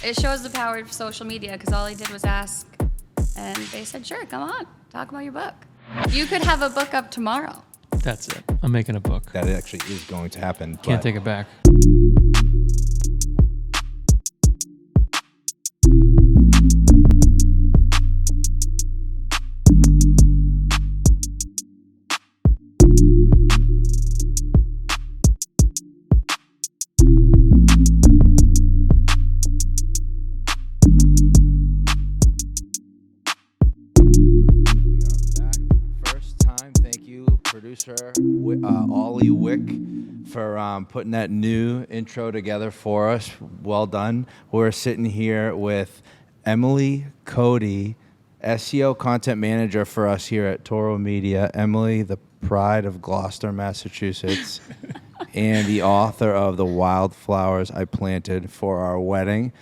It shows the power of social media because all I did was ask, and they said, sure, come on, talk about your book. You could have a book up tomorrow. That's it. I'm making a book. That actually is going to happen. Can't take it back. Producer Ollie Wick for putting that new intro together for us. Well done. We're sitting here with Emily Cote, SEO content manager for us here at Torro Media. Emily, the pride of Gloucester, Massachusetts, and the author of The Wildflowers I Planted for Our Wedding.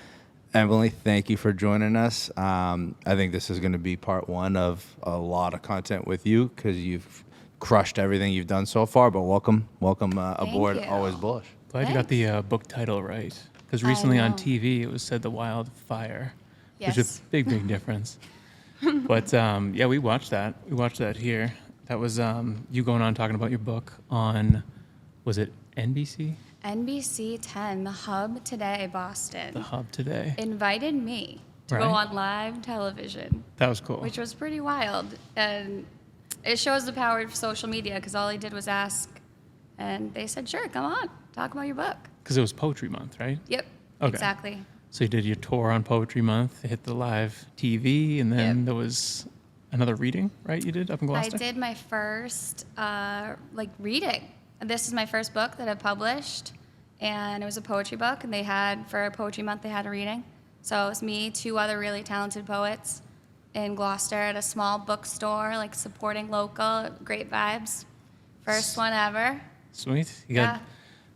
Emily, thank you for joining us. I think this is going to be part one of a lot of content with you because you've crushed everything you've done so far, but welcome aboard Always Bullish. Glad you got the book title right, because recently on TV it was said The Wildfire, which is a big difference. But yeah, we watched that. We watched that here. That was you going on talking about your book on, was it NBC? NBC 10, The Hub Today, Boston. The Hub Today. Invited me to go on live television. That was cool. Which was pretty wild. And it shows the power of social media because all I did was ask, and they said, sure, come on, talk about your book. Because it was Poetry Month, right? Yep, okay. Exactly. So you did your tour on Poetry Month, hit the live TV, and then there was another reading, right, you did up in Gloucester? I did my first reading. This is my first book that I published, and it was a poetry book, and they had, for Poetry Month, they had a reading. So it was me, two other really talented poets in Gloucester at a small bookstore, like supporting local, great vibes. First one ever. Sweet. You got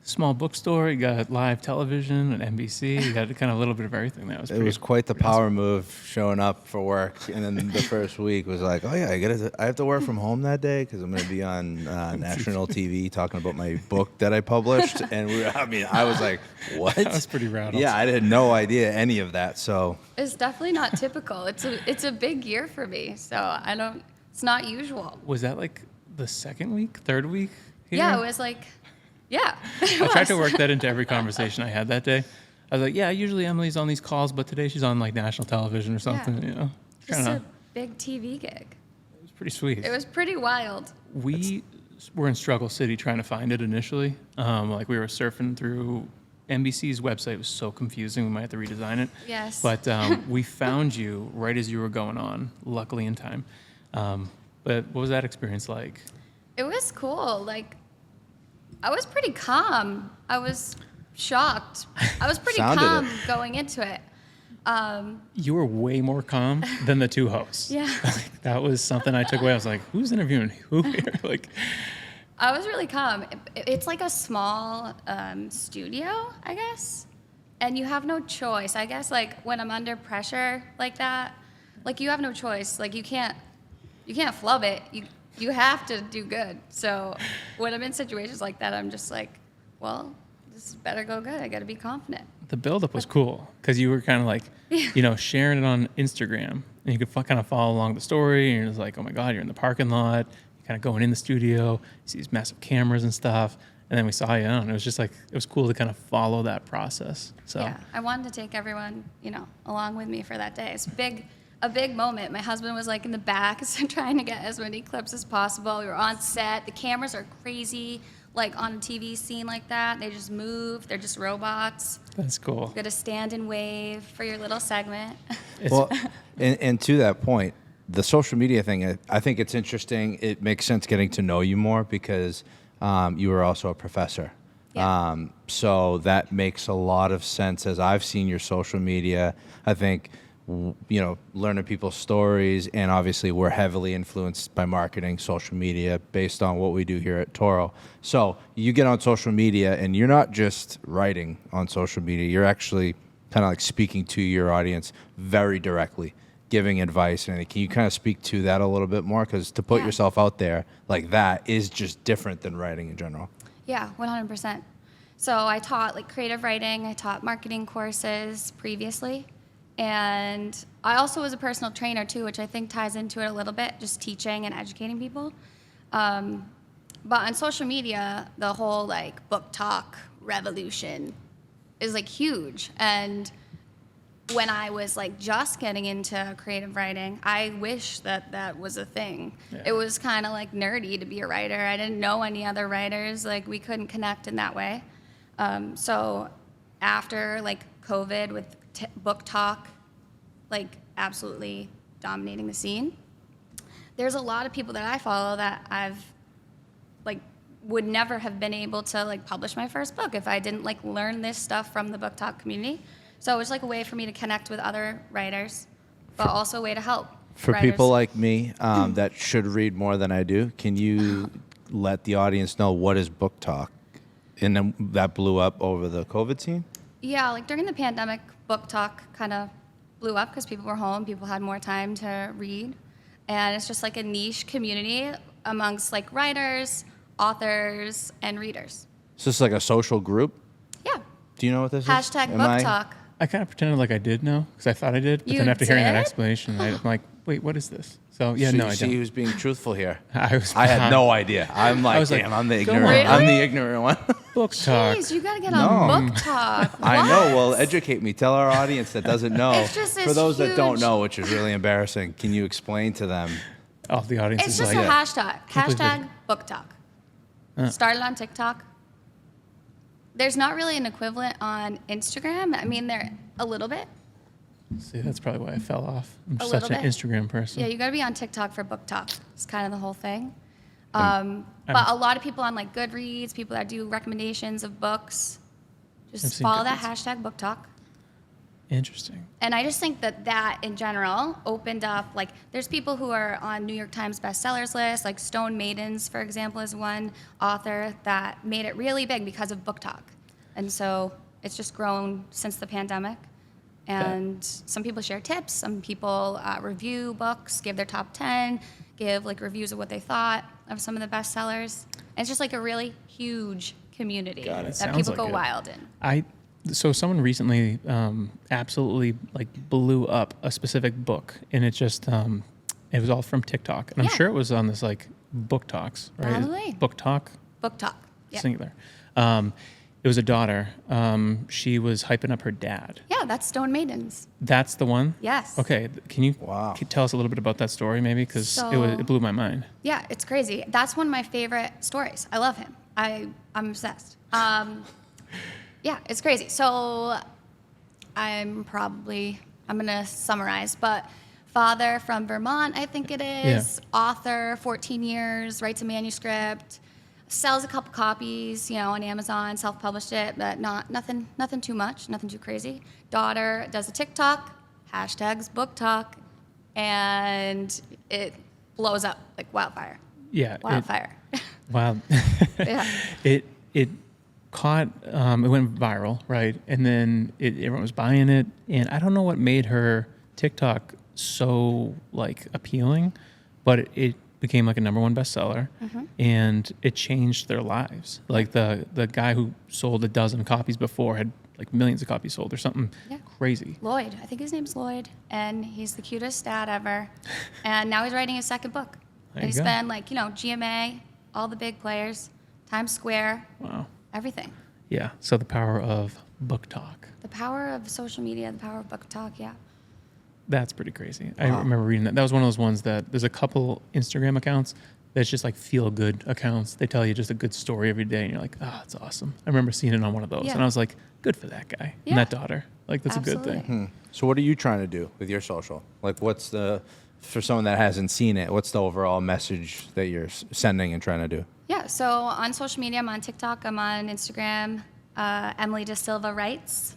small bookstore, you got live television at NBC, you got kind of a little bit of everything. That was It was quite the power move showing up for work, and then the first week was like, oh yeah, I have to work from home that day because I'm going to be on national TV talking about my book that I published, and I was like, what? That was pretty rad. Yeah, I had no idea any of that. So it's definitely not typical. It's a big year for me, so it's not usual. Was that like the second week, third week? Here? Yeah, it was like. Yeah. I tried to work that into every conversation I had that day. I was like, yeah, usually Emily's on these calls, but today she's on like national television or something, you know. Just a big TV gig. It was pretty sweet. It was pretty wild. We were in Struggle City trying to find it initially. Like we were surfing through NBC's website. It was so confusing. We might have to redesign it. Yes. But we found you right as you were going on, luckily in time. But what was that experience like? It was cool. Like, I was pretty calm. I was shocked. I was pretty calm going into it. You were way more calm than the two hosts. Yeah. Like, that was something I took away. I was like, who's interviewing who here? Like, I was really calm. It's like a small studio, I guess. And you have no choice. I guess like when I'm under pressure like that, like you have no choice. Like you can't flub it. You have to do good. So when I'm in situations like that, I'm just like, well, this better go good. I got to be confident. The buildup was cool because you were kind of like, sharing it on Instagram, and you could kind of follow along the story, and you're just like, oh my God, you're in the parking lot. You're kind of going in the studio. You see these massive cameras and stuff. And then we saw you on. It was just like, it was cool to kind of follow that process. So yeah, I wanted to take everyone, along with me for that day. It's a big moment. My husband was like in the back trying to get as many clips as possible. We were on set. The cameras are crazy, like on a TV scene like that. They just move. They're just robots. That's cool. You got to stand and wave for your little segment. Well, and to that point, the social media thing, I think it's interesting. It makes sense getting to know you more because you were also a professor. Yeah. So that makes a lot of sense as I've seen your social media. I think learning people's stories, and obviously we're heavily influenced by marketing, social media, based on what we do here at Torro. So you get on social media, and you're not just writing on social media, you're actually kind of like speaking to your audience very directly, giving advice. And can you kind of speak to that a little bit more? Because to put yourself out there like that is just different than writing in general. Yeah, 100%. So I taught like creative writing, I taught marketing courses previously. And I also was a personal trainer too, which I think ties into it a little bit, just teaching and educating people. But on social media, the whole like book talk revolution is like huge. And when I was like just getting into creative writing, I wish that that was a thing. Yeah. It was kind of like nerdy to be a writer. I didn't know any other writers. Like we couldn't connect in that way. So after like COVID with book talk, like absolutely dominating the scene, there's a lot of people that I follow that I've like would never have been able to like publish my first book if I didn't like learn this stuff from the book talk community. So it was like a way for me to connect with other writers, but also a way to help For writers. people like me that should read more than I do, can you let the audience know what is book talk? And then that blew up over the COVID scene? Yeah, like during the pandemic, book talk kind of blew up because people were home, people had more time to read. And it's just like a niche community amongst like writers, authors, and readers. Is this like a social group? Yeah. Do you know what this is? Hashtag book talk. I kind of pretended like I did know because I thought I did, but You then after hearing that did? explanation, I'm like, wait, what is this? So yeah, So no, you I see don't. who's being truthful here. I had no idea. I'm like, was like, damn, I'm the go ignorant. on. I'm the Really? ignorant one. book talk. Jeez, you gotta get No. on book talk. I know. Well, What? educate me. Tell our audience that doesn't know. It's just For this those that don't huge- know, which is really embarrassing, can you explain to them? Oh, the audience It's is just like, a hashtag. Can't believe Hashtag book talk. Started on TikTok. There's not really an equivalent on Instagram. I mean, there a little bit. see, that's probably why I fell off. I'm A such little an bit. Instagram person. Yeah, you gotta be on TikTok for book talk. It's kind of the whole thing. But a lot of people on like Goodreads, people that do recommendations of books, I've just seen follow that Goodreads. hashtag book talk. Interesting. And I just think that that in general opened up, like, there's people who are on New York Times bestsellers list, like Stone Maidens, for example, is one author that made it really big because of book talk. And so it's just grown since the pandemic. And some people share tips, some people review books, give their top 10, give like reviews of what they thought of some of the bestsellers. And it's just like a really huge community Got it. that Sounds people like go it. wild in. So someone recently absolutely like blew up a specific book, and it just it was all from TikTok, and I'm Yeah. sure it was on this like book talks, right? Probably. Book talk, Book talk. Yeah. singular. It was a daughter. She was hyping up her dad. Yeah, that's Stone Maidens. That's the one. Yes. Okay, can you Wow. tell us a little bit about that story, maybe? Because So- it blew my mind. Yeah, it's crazy. That's one of my favorite stories. I love him. I'm obsessed. Yeah, it's crazy. So I'm gonna summarize, but father from Vermont, I think it is, author, 14 years, writes a manuscript, sells a couple copies, on Amazon, self-published it, but nothing too much, nothing too crazy. Daughter does a TikTok, hashtags book talk, and it blows up like wildfire. Yeah. Wildfire. Wow. Yeah. It caught. It went viral, right? And then everyone was buying it, and I don't know what made her TikTok so like appealing, but it became like a #1 bestseller, and it changed their lives. Like the guy who sold a dozen copies before had like millions of copies sold or something Yeah. crazy. Lloyd, I think his name's Lloyd, and he's the cutest dad ever. And now he's writing his second book. There And you he's go. been like, GMA, all the big players, Times Square, Wow. everything. Yeah. So the power of book talk. The power of social media, the power of book talk, yeah. That's pretty crazy. I remember reading that. That was one of those ones that there's a couple Instagram accounts that's just like feel good accounts. They tell you just a good story every day, and you're like, oh, that's awesome. I remember seeing it on one of those, Yeah. and I was like, good for that guy Yeah. and that daughter. Like, that's a good Absolutely. thing. So what are you trying to do with your social? Like, what's for someone that hasn't seen it, what's the overall message that you're sending and trying to do? Yeah, so on social media, I'm on TikTok, I'm on Instagram, Emily Da Silva Writes.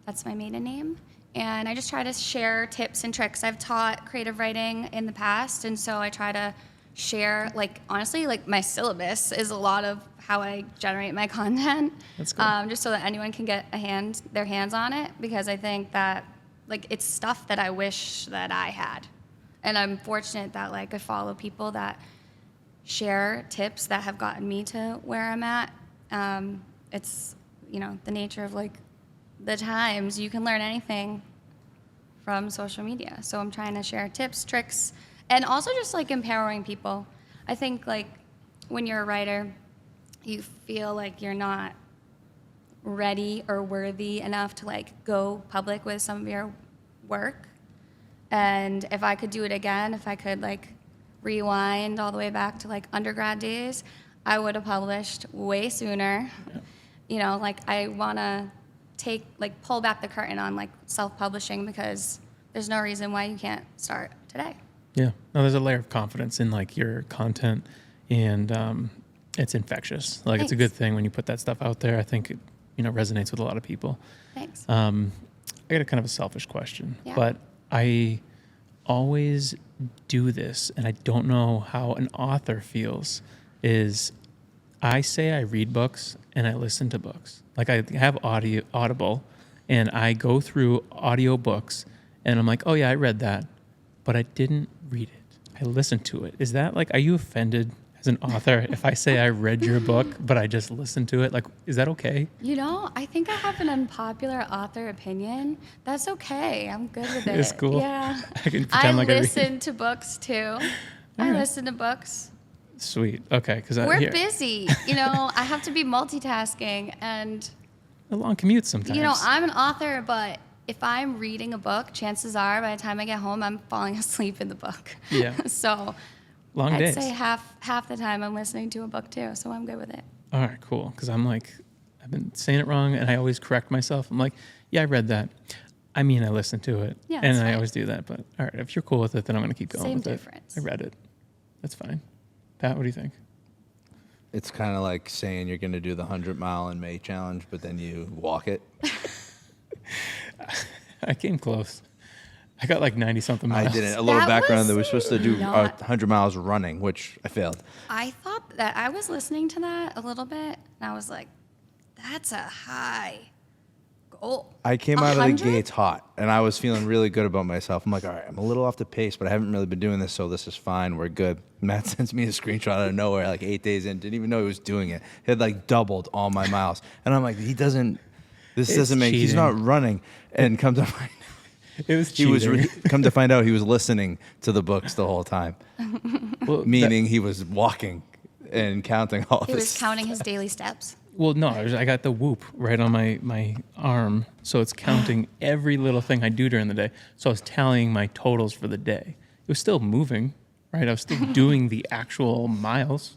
That's my maiden name. And I just try to share tips and tricks. I've taught creative writing in the past, and so I try to share, like, honestly, like, my syllabus is a lot of how I generate my content. That's cool. Just so that anyone can get their hands on it, because I think that, like, it's stuff that I wish that I had. And I'm fortunate that, like, I follow people that share tips that have gotten me to where I'm at. It's the nature of like the times, you can learn anything from social media. So I'm trying to share tips, tricks, and also just like empowering people. I think like when you're a writer, you feel like you're not ready or worthy enough to like go public with some of your work. And if I could do it again, if I could like rewind all the way back to like undergrad days, I would have published way sooner. Yeah. Like I want to pull back the curtain on like self-publishing, because there's no reason why you can't start today. Yeah. No, there's a layer of confidence in like your content, and it's infectious. Like, Thanks. It's a good thing when you put that stuff out there. I think it, resonates with a lot of people. Thanks. I got a kind of a selfish question, Yeah. but I always do this, and I don't know how an author feels, is I say I read books and I listen to books. Like I have Audible, and I go through audiobooks, and I'm like, oh yeah, I read that, but I didn't read it. I listened to it. Is that like, are you offended as an author if I say I read your book, but I just listened to it? Like, is that okay? I think I have an unpopular author opinion. That's okay. I'm good with it. It's cool. Yeah. I can pretend like I read. listen to books too. I listen to books. Sweet. Okay. Because We're busy. I have to be multitasking, and a long commute sometimes. I'm an author, but if I'm reading a book, chances are by the time I get home, I'm falling asleep in the book. Yeah. So Long I'd days. say half the time I'm listening to a book too, so I'm good with it. All right, cool. Because I'm like, I've been saying it wrong, and I always correct myself. I'm like, yeah, I read that. I mean, I listened to it. Yeah, and that's I fine. always do that. But all right, if you're cool with it, then I'm going to keep going Same with difference. it. I read it. That's fine. Pat, what do you think? It's kind of like saying you're going to do the 100-mile in May challenge, but then you walk it. I came close. I got like 90-something miles. I didn't. A little That background. was They were supposed to do not- 100 miles running, which I failed. I thought that I was listening to that a little bit, and I was like, that's a high goal. I came out of the 100? gates hot, and I was feeling really good about myself. I'm like, all right, I'm a little off the pace, but I haven't really been doing this, so this is fine. We're good. Matt sends me a screenshot out of nowhere, like 8 days in. Didn't even know he was doing it. He had like doubled all my miles, and I'm like, he doesn't. This It's doesn't make. He's cheating. not running. And come to find, It was he was cheating. come to find out he was listening to the books the whole time, Well, meaning he was walking and counting all of He his was counting his daily steps. Well, no, I got the Whoop right on my arm, so it's counting every little thing I do during the day. So I was tallying my totals for the day. It was still moving, right? I was still doing the actual miles,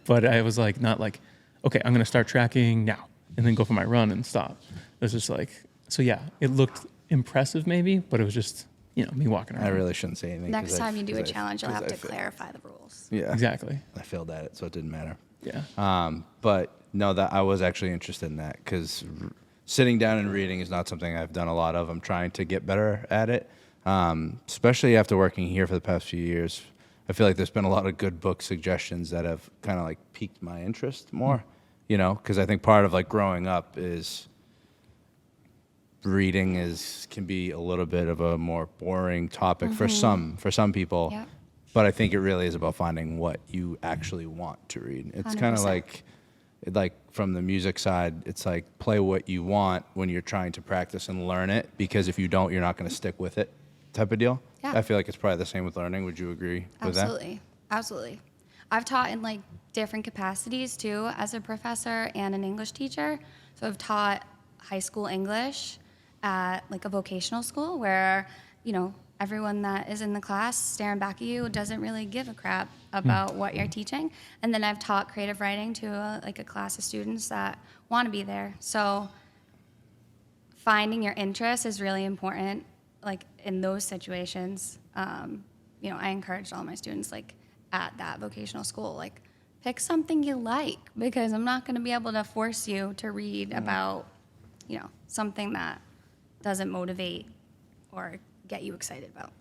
but I was like, not like, okay, I'm going to start tracking now and then go for my run and stop. It was just like, so yeah, it looked impressive maybe, but it was just, me walking around. I really shouldn't say anything. Next 'cause I- time you do a 'cause I- challenge, you'll 'cause have I to failed. clarify the rules. Yeah, Exactly. I failed at it, so it didn't matter. Yeah. But no, that I was actually interested in that because sitting down and reading is not something I've done a lot of. I'm trying to get better at it, especially after working here for the past few years. I feel like there's been a lot of good book suggestions that have kind of like piqued my interest more, because I think part of like growing up is reading can be a little bit of a more boring topic for some people. Yep. But I think it really is about finding what you actually want to read. It's kind of 100%. like from the music side, it's like play what you want when you're trying to practice and learn it, because if you don't, you're not going to stick with it type of deal. Yeah. I feel like it's probably the same with learning. Would you agree with that? Absolutely. Absolutely. I've taught in like different capacities too, as a professor and an English teacher. So I've taught high school English at like a vocational school where, everyone that is in the class staring back at you doesn't really give a crap about what you're teaching. And then I've taught creative writing to a class of students that want to be there. So finding your interest is really important, like in those situations. I encouraged all my students, like at that vocational school, like pick something you like, because I'm not going to be able to force you to read about, something that doesn't motivate or get you excited about.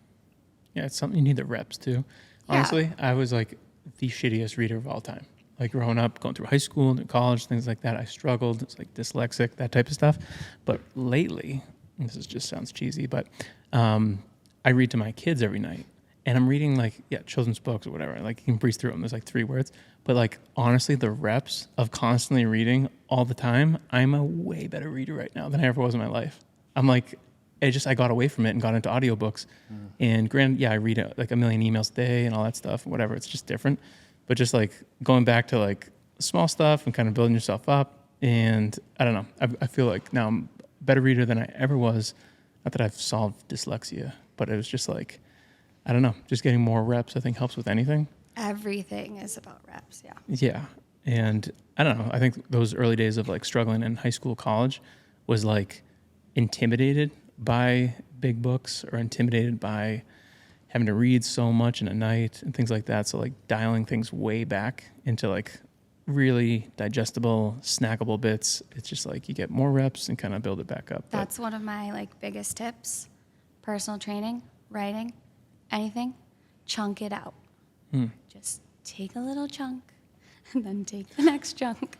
Yeah, it's something you need the reps too. Honestly, I was like the shittiest reader of all time. Like growing up, going through high school and college, things like that, I struggled. It's like dyslexic, that type of stuff. But lately, and just sounds cheesy, but I read to my kids every night. and I'm reading like, children's books or whatever. Like you can breeze through them. There's like 3 words. But like, honestly, the reps of constantly reading all the time, I'm a way better reader right now than I ever was in my life. I'm like, I got away from it and got into audiobooks. And granted, I read like a million emails a day and all that stuff, whatever. It's just different. But just like going back to like small stuff and kind of building yourself up. And I don't know, I feel like now I'm a better reader than I ever was. Not that I've solved dyslexia, but it was just like, I don't know, just getting more reps, I think, helps with anything. Everything is about reps, yeah. Yeah. And I don't know, I think those early days of like struggling in high school, college was like intimidated by big books or intimidated by having to read so much in a night and things like that. So like dialing things way back into like really digestible, snackable bits. It's just like you get more reps and kind of build it back up. That's one of my like biggest tips. Personal training, writing, anything, chunk it out. Just take a little chunk and then take the next chunk.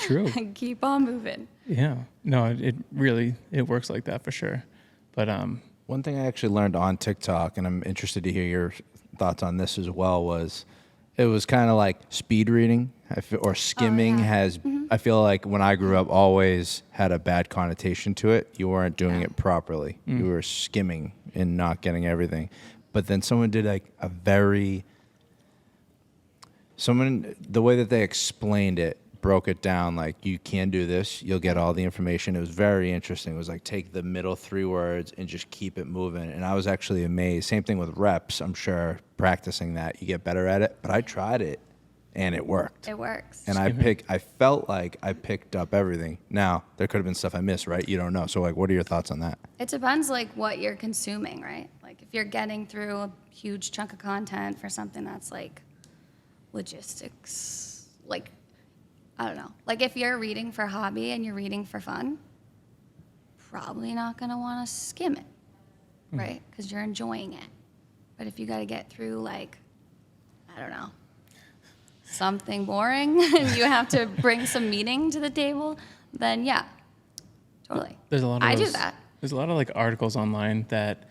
True. And keep on moving. Yeah. No, it really, it works like that for sure. But one thing I actually learned on TikTok, and I'm interested to hear your thoughts on this as well, was it was kind of like speed reading or skimming has, I feel like when I grew up, always had a bad connotation to it. You weren't doing it properly. You were skimming and not getting everything. But then someone did like the way that they explained it, broke it down like you can do this, you'll get all the information. It was very interesting. It was like take the middle 3 words and just keep it moving. And I was actually amazed. Same thing with reps. I'm sure practicing that you get better at it. But I tried it and it worked. It works. And I felt like I picked up everything. Now there could have been stuff I missed, right? You don't know. So like, what are your thoughts on that? It depends like what you're consuming, right? Like if you're getting through a huge chunk of content for something that's like logistics, like I don't know. Like if you're reading for hobby and you're reading for fun, probably not going to want to skim it, right? Because you're enjoying it. But if you got to get through like, I don't know, something boring and you have to bring some meaning to the table, then yeah, totally. There's a lot of I do that. There's a lot of like articles online that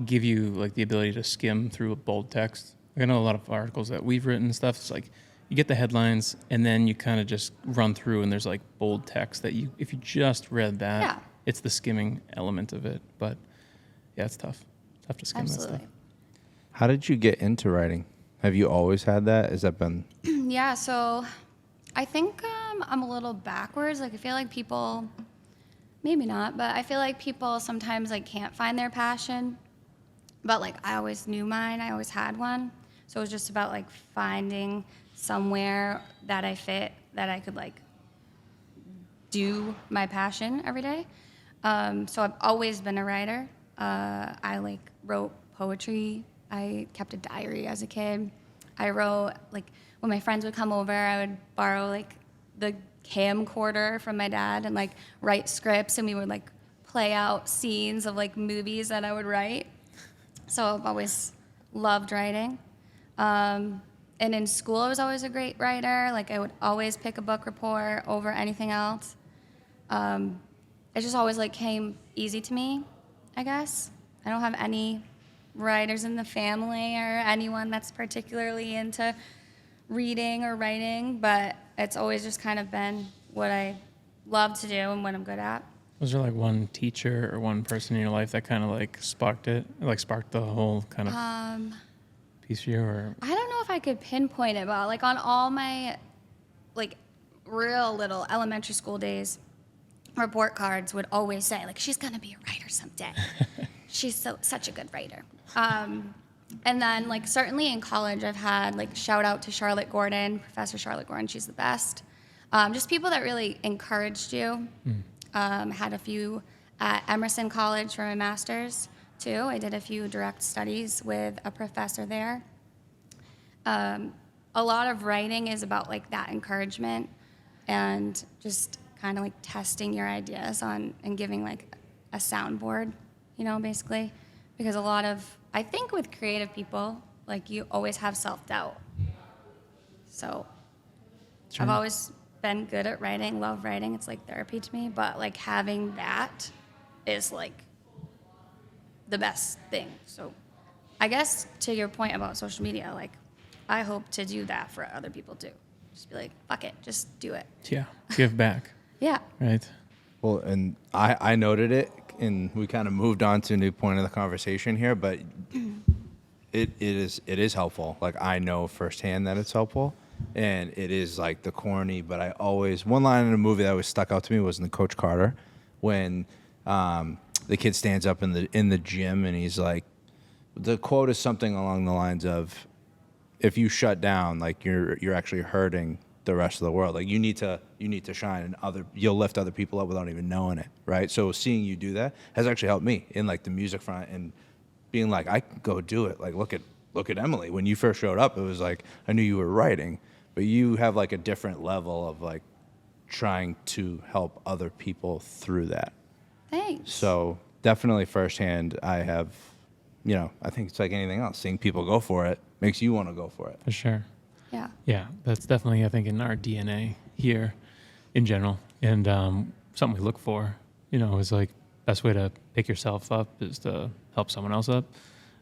give you like the ability to skim through a bold text. Like, I know a lot of articles that we've written and stuff. It's like you get the headlines and then you kind of just run through and there's like bold text that you, if you just read that, it's the skimming element of it. But yeah, it's tough. Tough to skim Absolutely. that stuff. How did you get into writing? Have you always had that? Has that been? Yeah, so I think I'm a little backwards. Like I feel like people, maybe not, but I feel like people sometimes like can't find their passion. But like I always knew mine. I always had one. So it was just about like finding somewhere that I fit, that I could like do my passion every day. So I've always been a writer. I like wrote poetry. I kept a diary as a kid. I wrote like when my friends would come over, I would borrow like the camcorder from my dad and like write scripts, and we would like play out scenes of like movies that I would write. So I've always loved writing. And in school, I was always a great writer. Like I would always pick a book report over anything else. It just always like came easy to me, I guess. I don't have any writers in the family or anyone that's particularly into reading or writing, but it's always just kind of been what I love to do and what I'm good at. Was there like one teacher or one person in your life that kind of like sparked it, like sparked the whole kind of piece for you? Or I don't know if I could pinpoint it, but like on all my like real little elementary school days, report cards would always say like, she's gonna be a writer someday. She's such a good writer. And then like certainly in college, I've had like shout out to Charlotte Gordon, Professor Charlotte Gordon, she's the best. Just people that really encouraged you. Had a few at Emerson College for my master's too. I did a few direct studies with a professor there. A lot of writing is about like that encouragement and just kind of like testing your ideas on and giving like a soundboard, you know, basically. Because a lot of, I think with creative people, like you always have self-doubt. So Sure. I've always been good at writing, love writing. It's like therapy to me, but like having that is like the best thing. So I guess to your point about social media, like I hope to do that for other people too. Just be like, fuck it, just do it. Yeah. Give back. Yeah. Right. Well, and I noted it, and we kind of moved on to a new point of the conversation here, but it is helpful. Like, I know firsthand that it's helpful, and it is like the corny, but I always, one line in a movie that always stuck out to me was in the Coach Carter, when the kid stands up in the gym, and he's like, the quote is something along the lines of, if you shut down, like you're actually hurting the rest of the world. Like you need to shine, and you'll lift other people up without even knowing it, right? So seeing you do that has actually helped me in like the music front, and being like, I can go do it. Like look at Emily. When you first showed up, it was like I knew you were writing, but you have like a different level of like trying to help other people through that. Thanks. So definitely firsthand, I have, I think it's like anything else. Seeing people go for it makes you want to go for it. For sure. Yeah. Yeah, that's definitely, I think, in our DNA here in general. And something we look for, is like best way to pick yourself up is to help someone else up,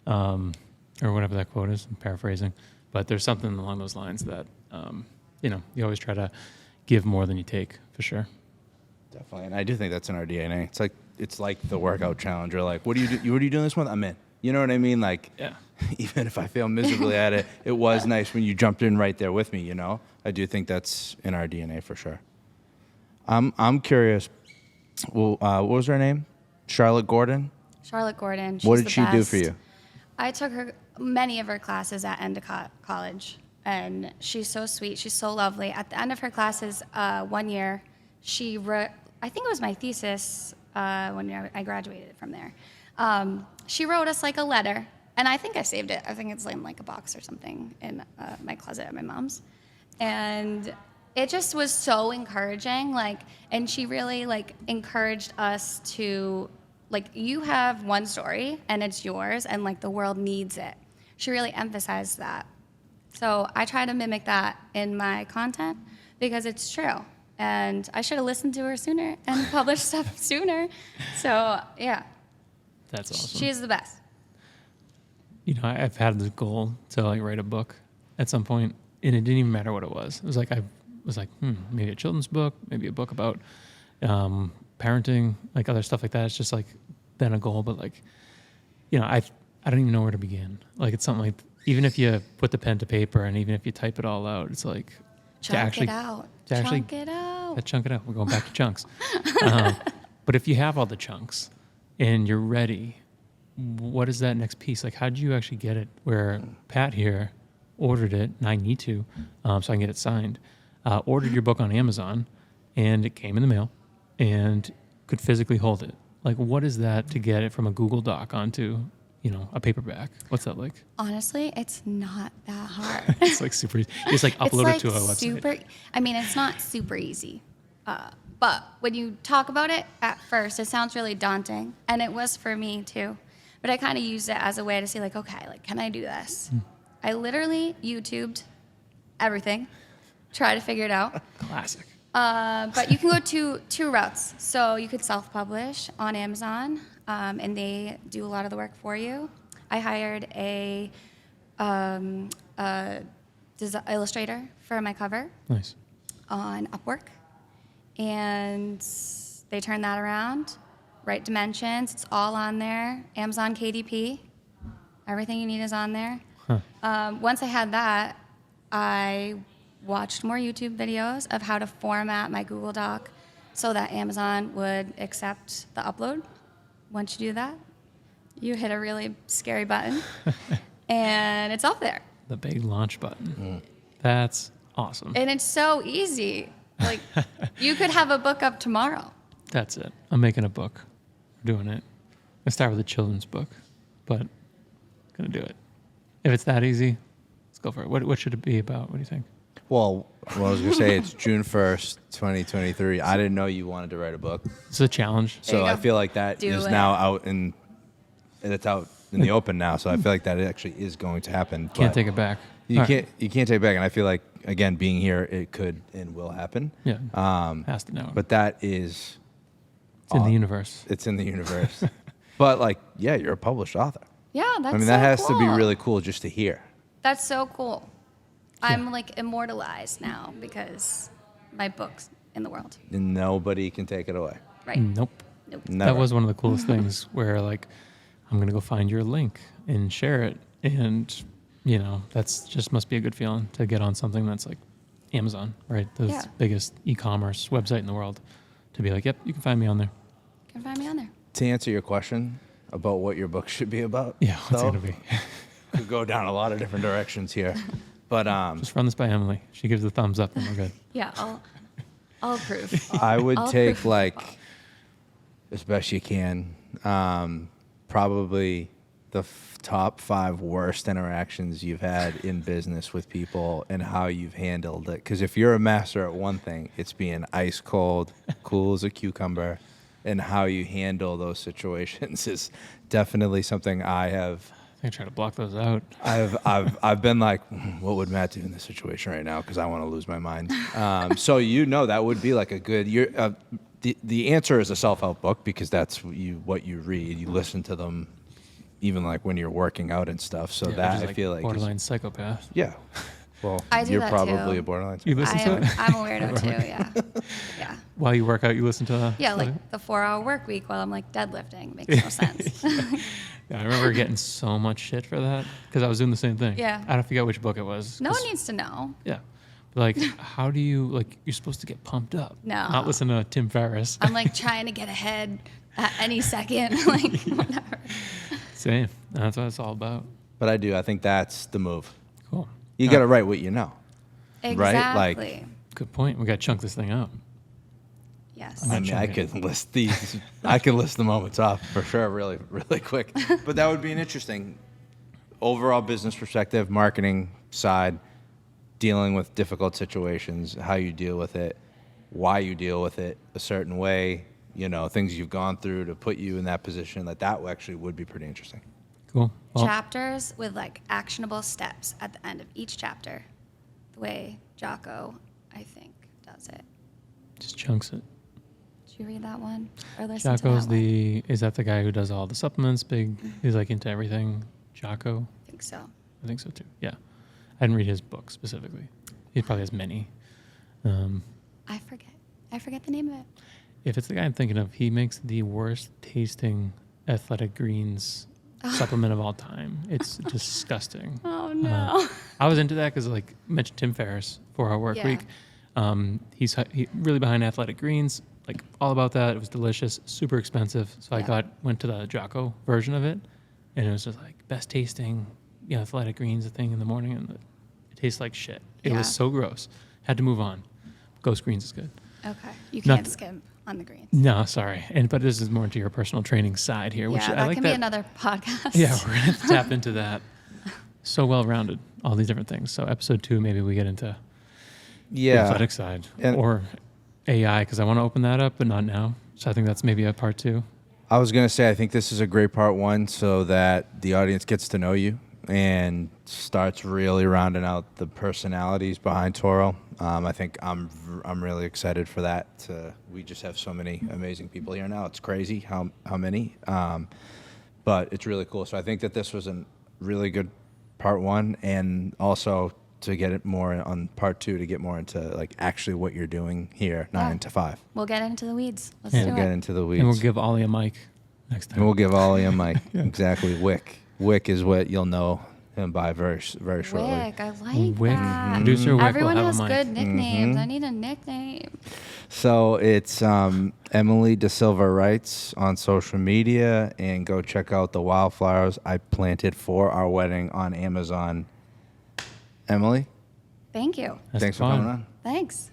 or whatever that quote is. I'm paraphrasing. But there's something along those lines that, you always try to give more than you take, for sure. Definitely. And I do think that's in our DNA. It's like the workout challenge, or like, what are you doing this month? I'm in. You know what I mean? Like, Yeah. Even if I fail miserably at it, it was nice when you jumped in right there with me, I do think that's in our DNA for sure. I'm curious, well, what was her name? Charlotte Gordon? Charlotte Gordon. What She's did she the do best. for you? I took many of her classes at Endicott College, and she's so sweet. She's so lovely. At the end of her classes, 1 year, she wrote, I think it was my thesis when I graduated from there. She wrote us like a letter, and I think I saved it. I think it's in like a box or something in my closet at my mom's. And it just was so encouraging, and she really encouraged us to, you have one story and it's yours, and the world needs it. She really emphasized that. So I try to mimic that in my content because it's true. And I should have listened to her sooner and published stuff sooner. So yeah. That's awesome. She is the best. I've had the goal to write a book at some point, and it didn't even matter what it was. It was like, maybe a children's book, maybe a book about parenting, other stuff like that. It's just been a goal, but I don't even know where to begin. It's something even if you put the pen to paper and even if you type it all out, it's Chunk it out. Chunk it out. We're going back to chunks. But if you have all the chunks and you're ready, what is that next piece? How did you actually get it where Pat here ordered it, and I need to, so I can get it signed, ordered your book on Amazon, and it came in the mail and could physically hold it? What is that to get it from a Google Doc onto, a paperback? What's that like? Honestly, it's not that hard. It's super easy. You just upload it to a website. It's not super easy. But when you talk about it at first, it sounds really daunting. And it was for me too. But I kind of used it as a way to see okay, can I do this? I literally YouTubed everything, try to figure it out. Classic. But you can go two routes. So you could self-publish on Amazon, and they do a lot of the work for you. I hired a illustrator for my cover. Nice. On Upwork, and they turn that around, right dimensions, it's all on there. Amazon KDP, everything you need is on there. Huh. Once I had that, I watched more YouTube videos of how to format my Google Doc so that Amazon would accept the upload. Once you do that, you hit a really scary button, and it's up there. The big launch button. That's awesome. And it's so easy. You could have a book up tomorrow. That's it. I'm making a book. We're doing it. I start with a children's book, but I'm going to do it. If it's that easy, let's go for it. What should it be about? What do you think? Well, I was going to say it's June 1st, 2023. I didn't know you wanted to write a book. It's a challenge. There you So go. I feel like that Do is it. now out it's out in the open now. So I feel like that actually is going to happen. Can't But take it back. You All can't right. you can't take it back. And I feel like, again, being here, it could and will happen. Yeah. Has to know. But that is, it's in the universe. it's in the universe. But you're a published author. Yeah, that's I mean, that so has to be cool. really cool just to hear. That's so cool. I'm like immortalized now because my book's in the world. And nobody can take it away. Right. Nope. Nope. Never. That was one of the coolest things where like I'm gonna go find your link and share it, and you know that's just must be a good feeling to get on something that's like Amazon, right? The Yeah. biggest e-commerce website in the world. To be like, yep, you can find me on there. You can find me on there. To answer your question about what your book should be about, Yeah, what's it though, gonna be? could go down a lot of different directions here. But Just run this by Emily. She gives the thumbs up, and we're good. Yeah, I'll approve. I would I'll take approve. like, as best you can, probably the top 5 worst interactions you've had in business with people and how you've handled it. Because if you're a master at one thing, it's being ice cold, cool as a cucumber, and how you handle those situations is definitely something I have. I try to block those out. I've been like, what would Matt do in this situation right now? Because I want to lose my mind. So that would be like a good. The answer is a self-help book because that's what you read. You listen to them, even like when you're working out and stuff. So Yeah, that which is I feel like borderline psychopath. yeah. Well, I do you're that probably too. a borderline. You listen to it I'm a weirdo too. Yeah. Yeah. while you work out. You listen to Yeah, like the 4-hour work week while I'm like deadlifting makes no sense. Yeah, I remember getting so much shit for that because I was doing the same thing. Yeah. I don't forget which book it was. No 'cause- one needs to know. Yeah. But like, how do you like? You're supposed to get pumped up. No. Not listen to Tim Ferriss. I'm like trying to get ahead at any second, like whatever. Same. That's what it's all about. But I think that's the move. Cool. You got to write what you know. Exactly. Like- Good point. We got to chunk this thing out. Yes. I mean, I checking. could list these. I could list the moments off for sure, really, really quick. But that would be an interesting overall business perspective, marketing side, dealing with difficult situations, how you deal with it, why you deal with it a certain way. You know, things you've gone through to put you in that position. That actually would be pretty interesting. Cool. Well, Chapters with like actionable steps at the end of each chapter, the way Jocko, I think, does it. just chunks it. Did you read that one or listen to Jocko's that one? is that the guy who does all the supplements? Big. He's like into everything. Jocko. I think so. I think so too. Yeah. I didn't read his book specifically. He probably has many. I forget the name of it. If it's the guy I'm thinking of, he makes the worst tasting athletic greens supplement of all time. It's disgusting. Oh no. I was into that because, like, I mentioned Tim Ferriss, 4-Hour Work Yeah. Week. He's really behind athletic greens, like all about that. It was delicious, super expensive. So Yeah. I went to the Jocko version of it, and it was just like best tasting, athletic greens thing in the morning, and it tastes like shit. It Yeah. was so gross. Had to move on. Ghost Greens is good. Okay. You Not can't th- skimp on the greens. No, sorry. But this is more into your personal training side here, which Yeah, I that like can that. be another podcast. Yeah, we're gonna have to tap into that. So well rounded, all these different things. So episode 2, maybe we get into the Yeah. athletic side And- or AI, because I want to open that up, but not now. So I think that's maybe a part 2. I was going to say, I think this is a great part 1 so that the audience gets to know you and starts really rounding out the personalities behind Torro. I think I'm really excited for that. We just have so many amazing people here now. It's crazy how many, but it's really cool. So I think that this was a really good part 1, and also to get it more on part 2 to get more into like actually what you're doing here 9 to 5. We'll get into the weeds. Let's Yeah. do We'll get it. into the weeds. And we'll give Ollie a mic next time. And we'll give Ollie a mic. Exactly. Wick is what you'll know him by very shortly. Wick, I like Wick. that. Producer Wick Everyone will has have a mic. good nicknames. I need a nickname. So it's Emily De Silva Writes on social media, and go check out the wildflowers I planted for our wedding on Amazon. Emily, Thank you. That's thanks for fun. coming on. Thanks.